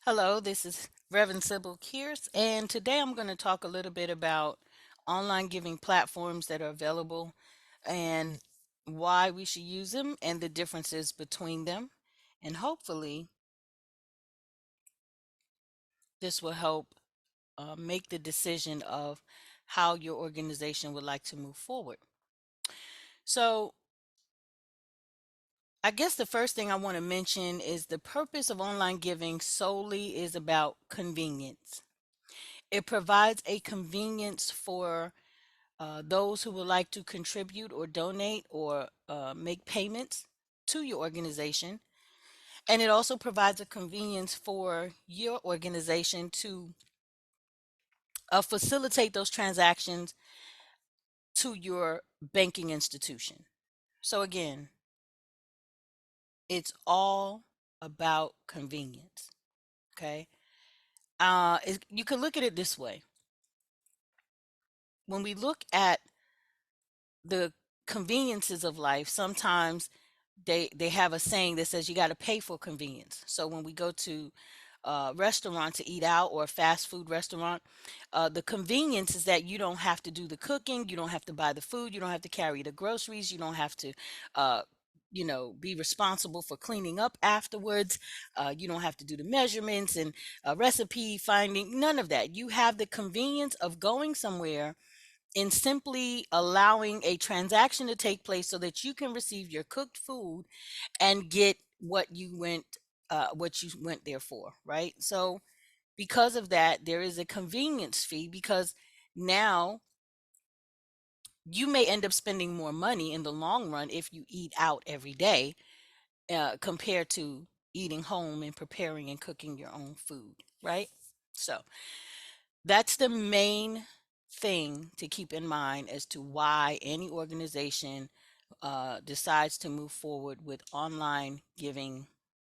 Hello, this is Reverend Sybil Kears, and today I'm going to talk a little bit about online giving platforms that are available and why we should use them and the differences between them. And hopefully, this will help make the decision of how your organization would like to move forward. So, I guess the first thing I want to mention is the purpose of online giving solely is about convenience. It provides a convenience for those who would like to contribute or donate or make payments to your organization. And it also provides a convenience for your organization to facilitate those transactions to your banking institution. So, again, it's all about convenience. Okay. You can look at it this way. When we look at the conveniences of life, sometimes they have a saying that says you got to pay for convenience. So when we go to a restaurant to eat out or a fast food restaurant, the convenience is that you don't have to do the cooking, you don't have to buy the food, you don't have to carry the groceries, you don't have to uh, be responsible for cleaning up afterwards. You don't have to do the measurements and recipe finding, none of that. You have the convenience of going somewhere in simply allowing a transaction to take place so that you can receive your cooked food and get what you went there for, right? So because of that, there is a convenience fee because now you may end up spending more money in the long run if you eat out every day compared to eating home and preparing and cooking your own food, right? So that's the main thing to keep in mind as to why any organization decides to move forward with online giving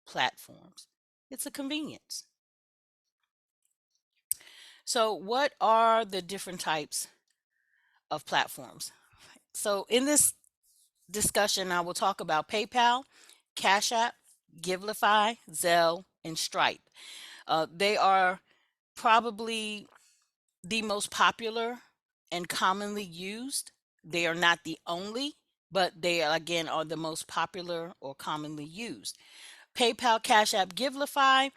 platforms. It's a convenience. So, what are the different types of platforms? So, in this discussion, I will talk about PayPal, Cash App, Givelify, Zelle, and Stripe. They are probably the most popular and commonly used. They are not the only, but they again are the most popular or commonly used. PayPal, Cash App, Givelify,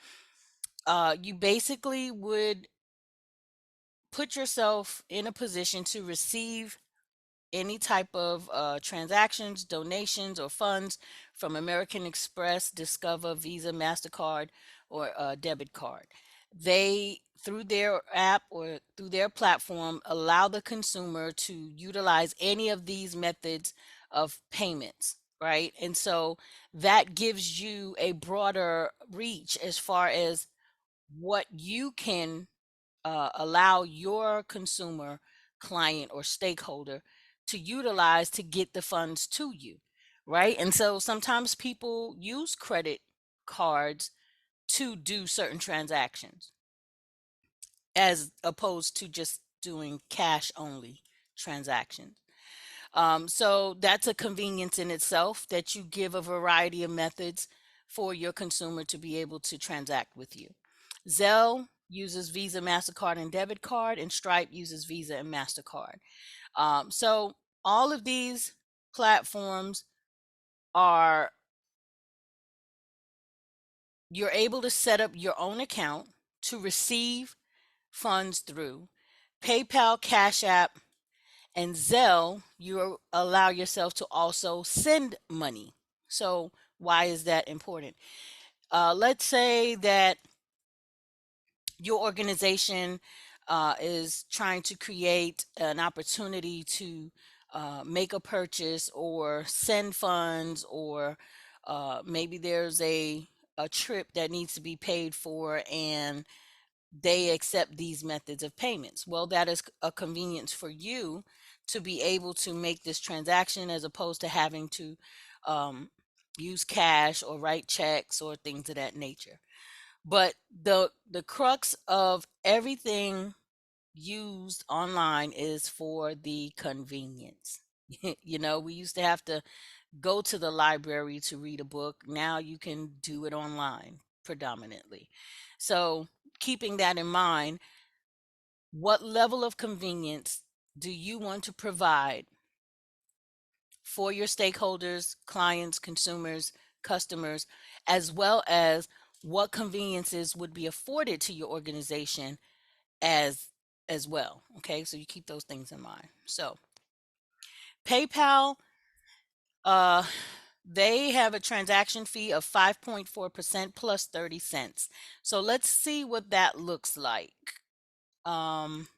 you basically would put yourself in a position to receive any type of transactions, donations, or funds from American Express, Discover, Visa, MasterCard, or debit card. They, through their app or through their platform, allow the consumer to utilize any of these methods of payments, right? And so that gives you a broader reach as far as what you can allow your consumer, client, or stakeholder to utilize to get the funds to you, right? And so sometimes people use credit cards to do certain transactions as opposed to just doing cash only transactions. So that's a convenience in itself that you give a variety of methods for your consumer to be able to transact with you. Zelle uses Visa, MasterCard, and debit card, and Stripe uses Visa and MasterCard. So all of these platforms are, you're able to set up your own account to receive funds through. PayPal, Cash App, and Zelle, you allow yourself to also send money. So why is that important? Let's say that your organization is trying to create an opportunity to make a purchase or send funds, or maybe there's a trip that needs to be paid for and they accept these methods of payments. Well, that is a convenience for you to be able to make this transaction as opposed to having to um, use cash or write checks or things of that nature. But the crux of everything used online is for the convenience. We used to have to go to the library to read a book. Now you can do it online predominantly. So keeping that in mind, what level of convenience do you want to provide for your stakeholders, clients, consumers, customers, as well as what conveniences would be afforded to your organization as well. Okay, so you keep those things in mind. So PayPal, uh, they have a transaction fee of 5.4% plus 30 cents. So let's see what that looks like. Um,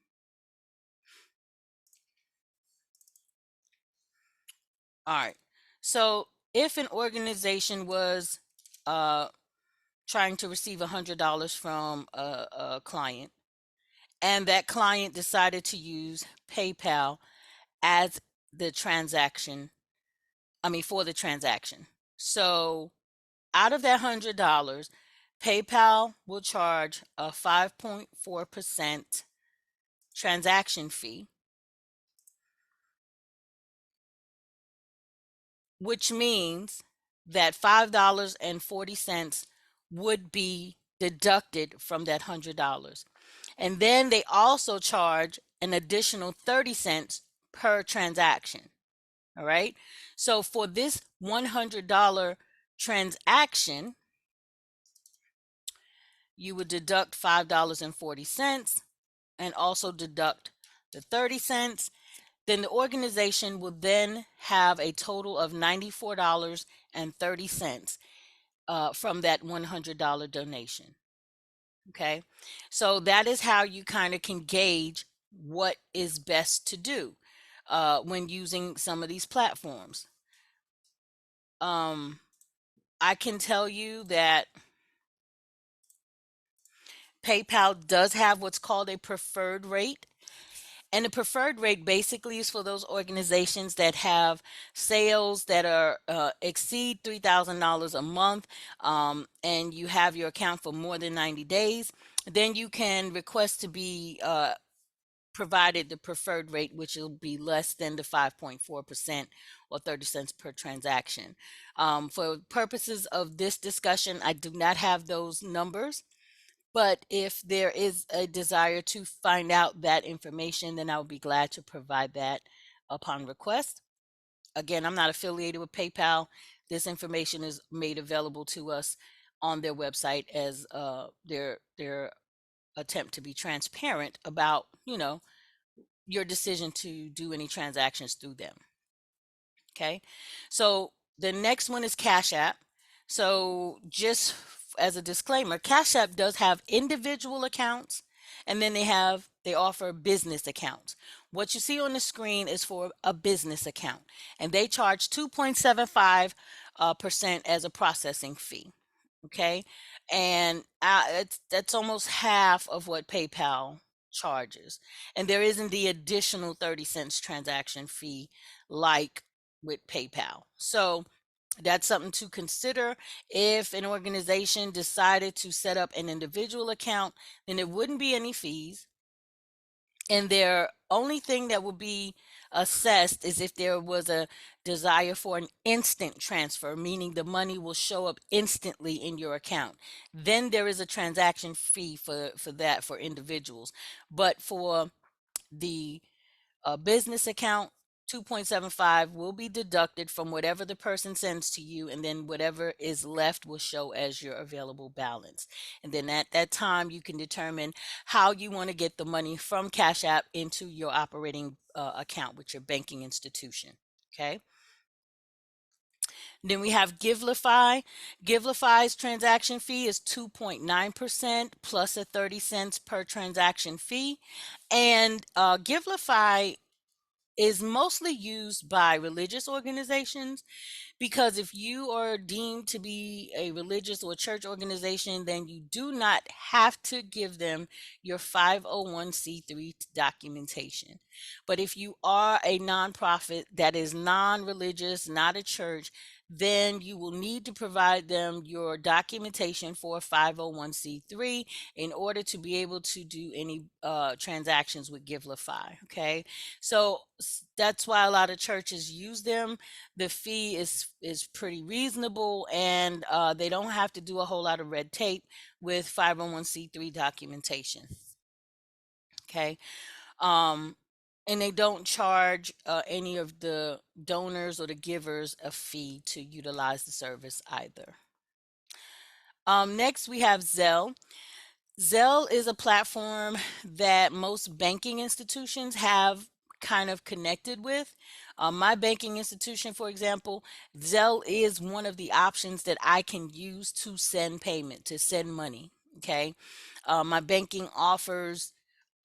all right. So if an organization was uh, trying to receive $100 from a client, and that client decided to use PayPal as the transaction, for the transaction. So out of that $100, PayPal will charge a 5.4% transaction fee, which means that $5.40 would be deducted from that $100. And then they also charge an additional 30 cents per transaction. All right. So for this $100 transaction, you would deduct $5.40 and also deduct the 30 cents. Then the organization will then have a total of $94.30 from that $100 donation. Okay. So that is how you kind of can gauge what is best to do when using some of these platforms. I can tell you that PayPal does have what's called a preferred rate. And the preferred rate basically is for those organizations that have sales that are exceed $3,000 a month, and you have your account for more than 90 days. Then you can request to be provided the preferred rate, which will be less than the 5.4% or 30 cents per transaction. For purposes of this discussion, I do not have those numbers. But if there is a desire to find out that information, then I would be glad to provide that upon request. Again, I'm not affiliated with PayPal. This information is made available to us on their website as their attempt to be transparent about, your decision to do any transactions through them. Okay. So the next one is Cash App. So just as a disclaimer, Cash App does have individual accounts, and then they offer business accounts. What you see on the screen is for a business account, and they charge 2.75% as a processing fee. Okay. And that's almost half of what PayPal charges. And there isn't the additional 30 cents transaction fee like with PayPal. So that's something to consider. If an organization decided to set up an individual account, then there wouldn't be any fees. And their only thing that would be assessed is if there was a desire for an instant transfer, meaning the money will show up instantly in your account. Then there is a transaction fee for that for individuals. But for the business account, 2.75 will be deducted from whatever the person sends to you, and then whatever is left will show as your available balance. And then at that time, you can determine how you want to get the money from Cash App into your operating account with your banking institution. Okay. Then we have Givelify. Givelify's transaction fee is 2.9% plus a 30 cents per transaction fee. And Givelify is mostly used by religious organizations, because if you are deemed to be a religious or church organization, then you do not have to give them your 501c3 documentation. But if you are a nonprofit that is non religious, not a church, then you will need to provide them your documentation for a 501c3 in order to be able to do any transactions with Givelify. Okay, so that's why a lot of churches use them. The fee is pretty reasonable, and they don't have to do a whole lot of red tape with 501c3 documentation. Okay, um, and they don't charge any of the donors or the givers a fee to utilize the service either. Next, we have Zelle. Zelle is a platform that most banking institutions have kind of connected with. My banking institution, for example, Zelle is one of the options that I can use to send payment, to send money. Okay. My banking offers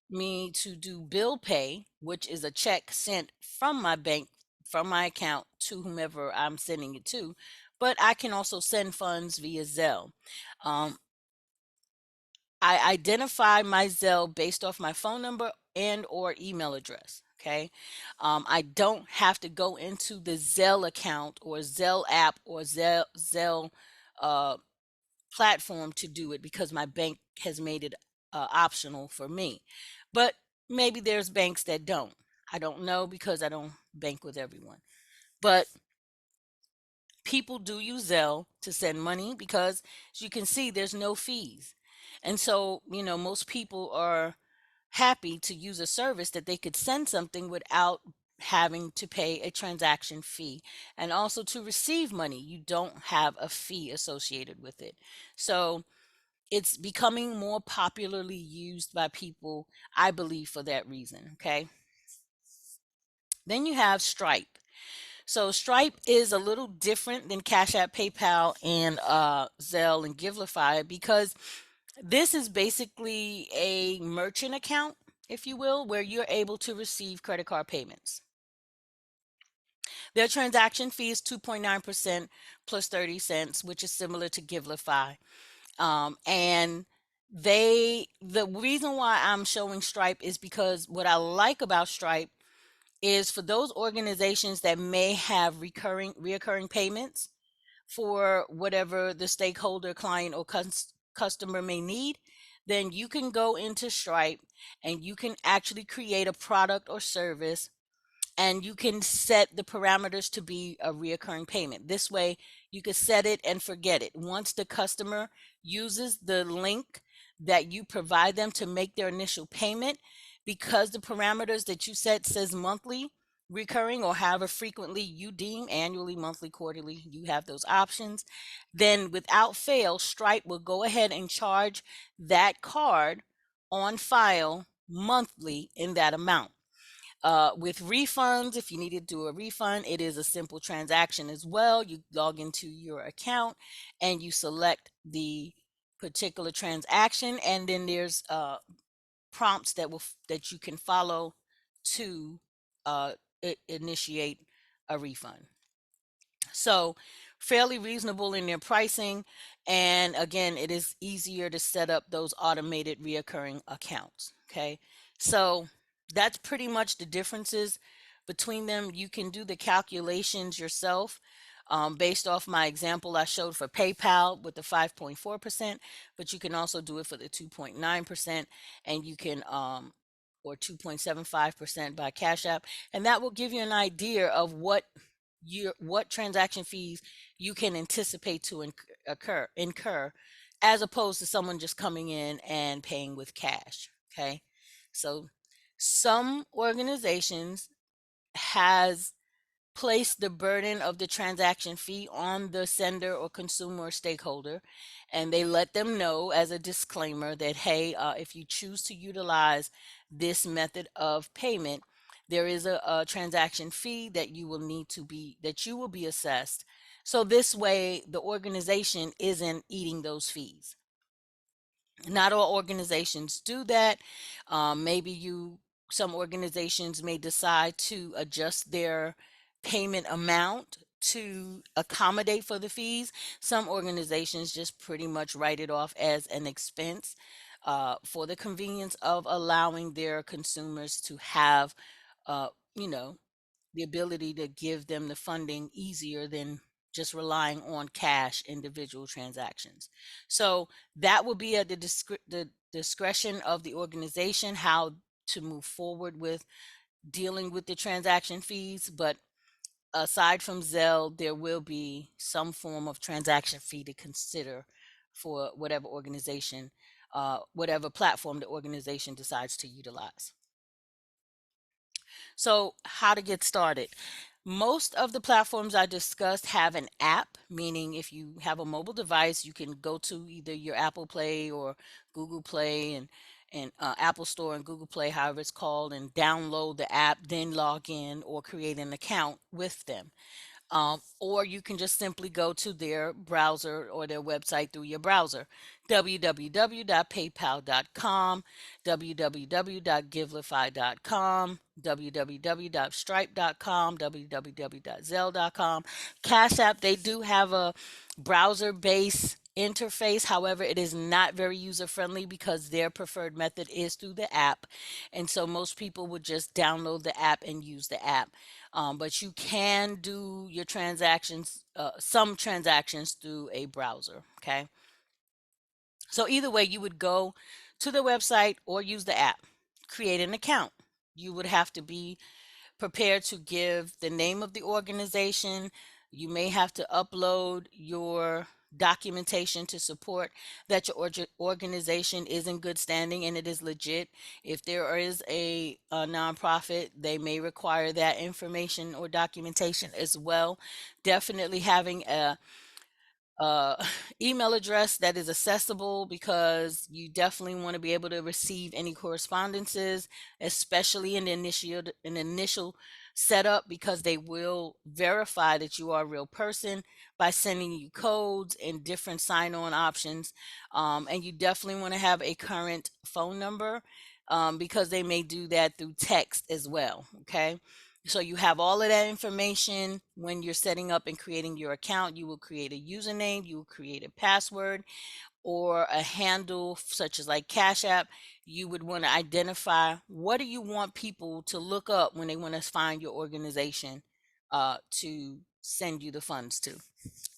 me to do bill pay, which is a check sent from my bank, from my account to whomever I'm sending it to. But I can also send funds via Zelle. Um, I identify my Zelle based off my phone number and or email address. Okay. I don't have to go into the Zelle account or Zelle app or Zelle uh, platform to do it because my bank has made it optional for me. But maybe there's banks that don't. I don't know because I don't bank with everyone. But people do use Zelle to send money because, as you can see, there's no fees. And so, most people are happy to use a service that they could send something without having to pay a transaction fee. And also to receive money, you don't have a fee associated with it. So it's becoming more popularly used by people, I believe, for that reason. Okay. Then you have Stripe. So Stripe is a little different than Cash App, PayPal, and Zelle and Givelify because this is basically a merchant account, if you will, where you're able to receive credit card payments. Their transaction fee is 2.9% plus 30 cents, which is similar to Givelify. And the reason why I'm showing Stripe is because what I like about Stripe is for those organizations that may have reoccurring payments for whatever the stakeholder, client, or customer may need, then you can go into Stripe and you can actually create a product or service, and you can set the parameters to be a reoccurring payment. This way, you can set it and forget it. Once the customer uses the link that you provide them to make their initial payment, because the parameters that you set says monthly, recurring, or however frequently you deem, annually, monthly, quarterly, you have those options. Then without fail, Stripe will go ahead and charge that card on file monthly in that amount. With refunds, if you need to do a refund, it is a simple transaction as well. You log into your account and you select the particular transaction, and then there's prompts that you can follow to uh, initiate a refund. So fairly reasonable in their pricing. And again, it is easier to set up those automated reoccurring accounts. Okay. So that's pretty much the differences between them. You can do the calculations yourself based off my example I showed for PayPal with the 5.4%, but you can also do it for the 2.9%, and you can, or 2.75% by Cash App. And that will give you an idea of what transaction fees you can anticipate to incur as opposed to someone just coming in and paying with cash. Okay. So some organizations has place the burden of the transaction fee on the sender or consumer or stakeholder, and they let them know as a disclaimer that, hey, if you choose to utilize this method of payment, there is a transaction fee that you will be assessed. So this way the organization isn't eating those fees. Not all organizations do that. Maybe some organizations may decide to adjust their payment amount to accommodate for the fees. Some organizations just pretty much write it off as an expense for the convenience of allowing their consumers to have, uh, you know, the ability to give them the funding easier than just relying on cash individual transactions. So that will be at the discretion of the organization how to move forward with dealing with the transaction fees. But aside from Zelle, there will be some form of transaction fee to consider for whatever organization, whatever platform the organization decides to utilize. So, how to get started? Most of the platforms I discussed have an app, meaning if you have a mobile device, you can go to either your Apple Play or Google Play and Apple Store and Google Play, however it's called, and download the app, then log in or create an account with them. Or you can just simply go to their browser or their website through your browser: www.paypal.com, www.givelify.com, www.stripe.com, www.zelle.com. Cash App, they do have a browser based interface. However, it is not very user friendly because their preferred method is through the app. And so most people would just download the app and use the app. But you can do your transactions, some transactions through a browser. Okay. So either way, you would go to the website or use the app, create an account. You would have to be prepared to give the name of the organization. You may have to upload your documentation to support that your organization is in good standing and it is legit. If there is a nonprofit, they may require that information or documentation as well. Definitely having a uh, email address that is accessible, because you definitely want to be able to receive any correspondences, especially in the initial setup, because they will verify that you are a real person by sending you codes and different sign-on options. And you definitely want to have a current phone number, because they may do that through text as well. Okay. So you have all of that information when you're setting up and creating your account. You will create a username, you will create a password or a handle such as like Cash App. You would want to identify what do you want people to look up when they want to find your organization to send you the funds to.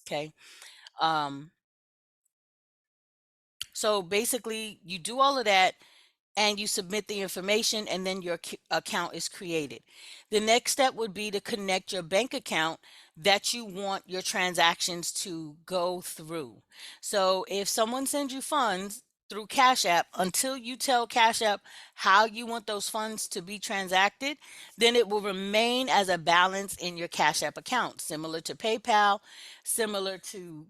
Okay. Um, so basically, you do all of that and you submit the information, and then your account is created. The next step would be to connect your bank account that you want your transactions to go through. So if someone sends you funds through Cash App, until you tell Cash App how you want those funds to be transacted, then it will remain as a balance in your Cash App account, similar to PayPal, similar to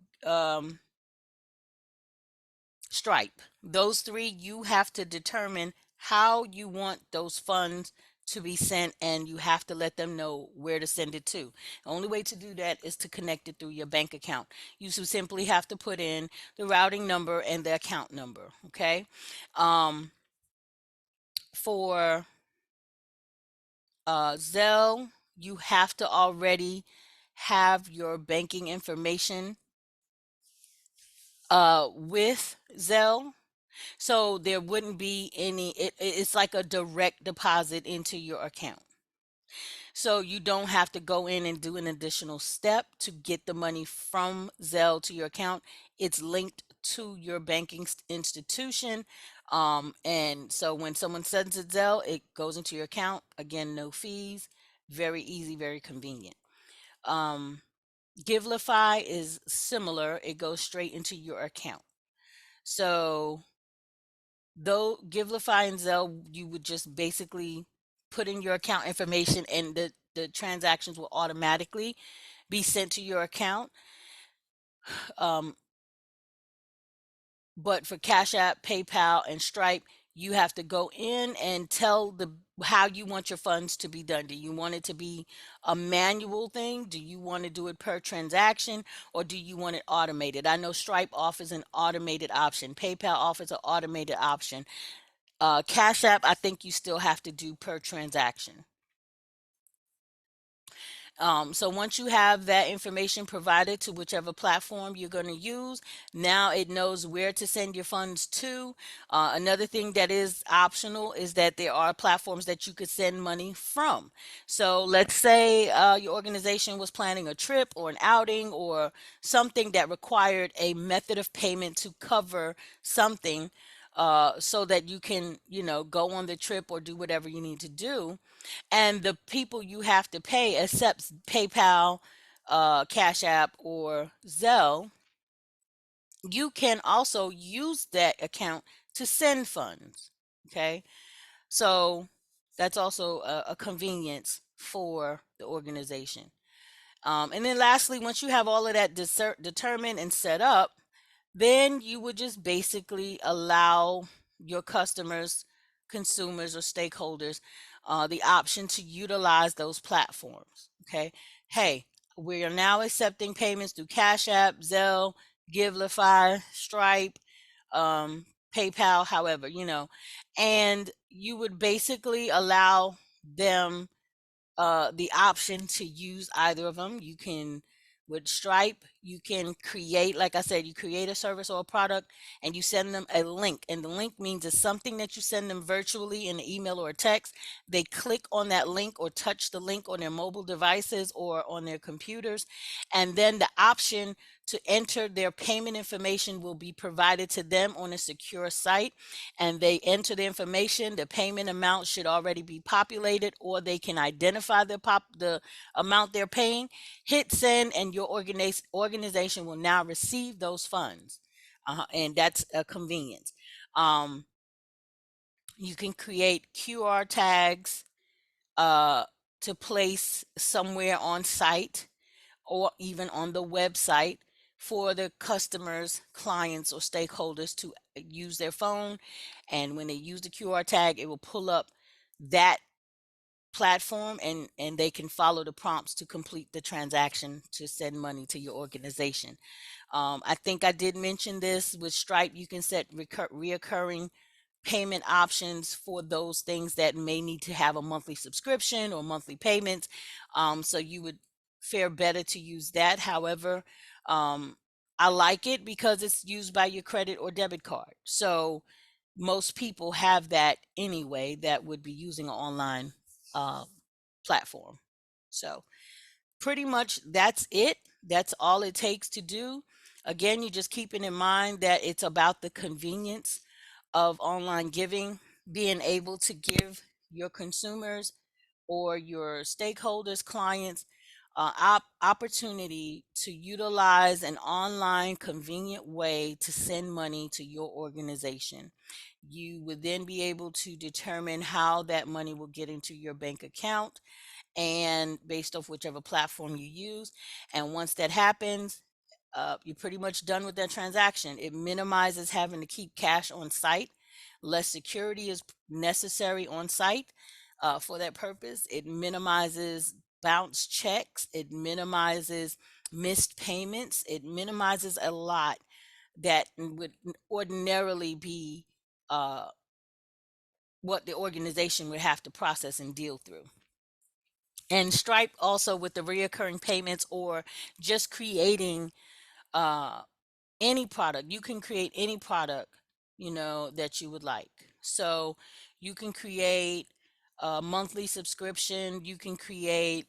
Stripe. Those three, you have to determine how you want those funds to be sent, and you have to let them know where to send it to. The only way to do that is to connect it through your bank account. You simply have to put in the routing number and the account number. Okay. Um, for Zelle, you have to already have your banking information with Zelle. So there wouldn't be any, it's like a direct deposit into your account. So you don't have to go in and do an additional step to get the money from Zelle to your account. It's linked to your banking institution. And so when someone sends it Zelle, it goes into your account. Again, no fees. Very easy, very convenient. Um, Givelify is similar. It goes straight into your account. So though Givelify and Zelle, you would just basically put in your account information and the transactions will automatically be sent to your account. Um, but for Cash App, PayPal, and Stripe, you have to go in and tell the how you want your funds to be done. Do you want it to be a manual thing? Do you want to do it per transaction, or do you want it automated? I know Stripe offers an automated option. PayPal offers an automated option. Cash App, I think you still have to do per transaction. So once you have that information provided to whichever platform you're going to use, now it knows where to send your funds to. Another thing that is optional is that there are platforms that you could send money from. So let's say your organization was planning a trip or an outing or something that required a method of payment to cover something, so that you can, go on the trip or do whatever you need to do, and the people you have to pay accepts PayPal, Cash App, or Zelle. You can also use that account to send funds. Okay, so that's also a convenience for the organization. And then lastly, once you have all of that determined and set up, then you would just basically allow your customers, consumers, or stakeholders the option to utilize those platforms. Okay. Hey, we are now accepting payments through Cash App, Zelle, Givelify, Stripe, um, PayPal, however, and you would basically allow them the option to use either of them. You can, with Stripe, you can create, like I said, you create a service or a product and you send them a link. And the link means it's something that you send them virtually in an email or a text. They click on that link or touch the link on their mobile devices or on their computers. And then the option to enter their payment information will be provided to them on a secure site, and they enter the information. The payment amount should already be populated, or they can identify the amount they're paying. Hit send, and your organization will now receive those funds, and that's a convenience. Um, you can create QR tags uh, to place somewhere on site or even on the website for the customers, clients, or stakeholders to use their phone. And when they use the QR tag, it will pull up that platform, and they can follow the prompts to complete the transaction to send money to your organization. I think I did mention this with Stripe. You can set reoccurring payment options for those things that may need to have a monthly subscription or monthly payments. So you would fare better to use that. However, um, I like it because it's used by your credit or debit card. So most people have that anyway that would be using an online uh, platform. So pretty much that's it. That's all it takes to do. Again, you just keeping in mind that it's about the convenience of online giving, being able to give your consumers or your stakeholders, clients, opportunity to utilize an online convenient way to send money to your organization. You would then be able to determine how that money will get into your bank account, and based off whichever platform you use. And once that happens, you're pretty much done with that transaction. It minimizes having to keep cash on site. Less security is necessary on site for that purpose. It minimizes bounce checks. It minimizes missed payments. It minimizes a lot that would ordinarily be uh, what the organization would have to process and deal through. And Stripe also, with the reoccurring payments or just creating uh, any product. You can create any product, that you would like. So you can create a monthly subscription. You can create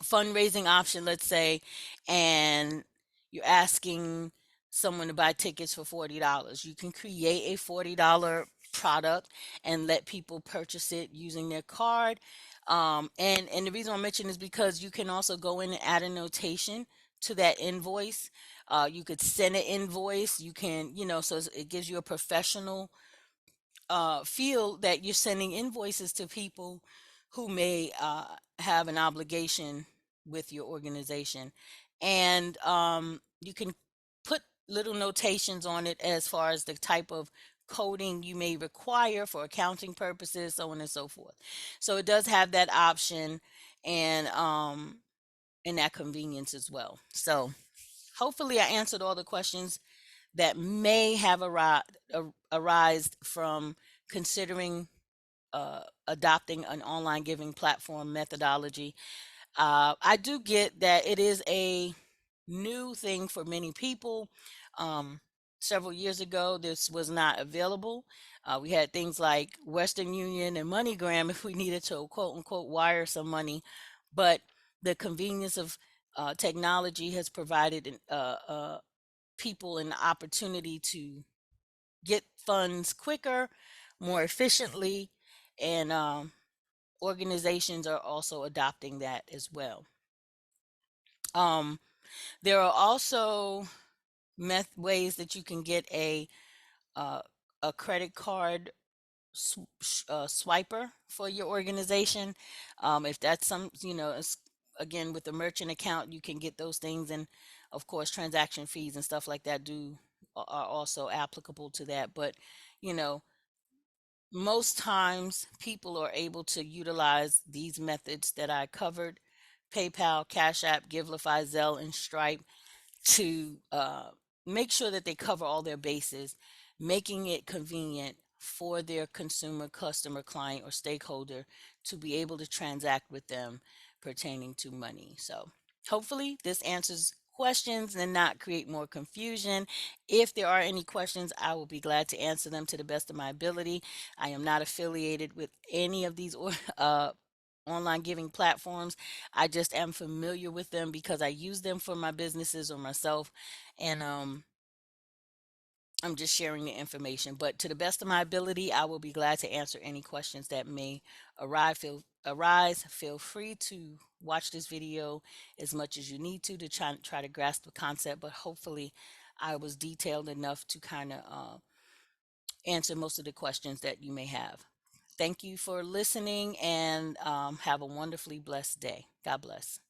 fundraising option, let's say, and you're asking someone to buy tickets for $40. You can create a $40 product and let people purchase it using their card. And the reason I mention is because you can also go in and add a notation to that invoice. You could send an invoice. You can, so it gives you a professional feel that you're sending invoices to people who may have an obligation with your organization. And you can put little notations on it as far as the type of coding you may require for accounting purposes, so on and so forth. So it does have that option, and that convenience as well. So hopefully I answered all the questions that may have arised from considering adopting an online giving platform methodology. I do get that it is a new thing for many people. Um, Several years ago, this was not available. We had things like Western Union and MoneyGram if we needed to quote unquote wire some money, but the convenience of technology has provided people an opportunity to get funds quicker, more efficiently, and organizations are also adopting that as well. Um, there are also ways that you can get uh, a credit card swiper for your organization. If that's some, again, with the merchant account, you can get those things, and of course, transaction fees and stuff like that are also applicable to that. But you know, most times people are able to utilize these methods that I covered: PayPal, Cash App, Givelify, Zelle, and Stripe, to make sure that they cover all their bases, making it convenient for their consumer, customer, client, or stakeholder to be able to transact with them pertaining to money. So hopefully this answers questions and not create more confusion. If there are any questions, I will be glad to answer them to the best of my ability. I am not affiliated with any of these online giving platforms. I just am familiar with them because I use them for my businesses or myself. And I'm just sharing the information. But to the best of my ability, I will be glad to answer any questions that may arise. Feel free to watch this video as much as you need to try to grasp the concept. But hopefully, I was detailed enough to kind of answer most of the questions that you may have. Thank you for listening, and have a wonderfully blessed day. God bless.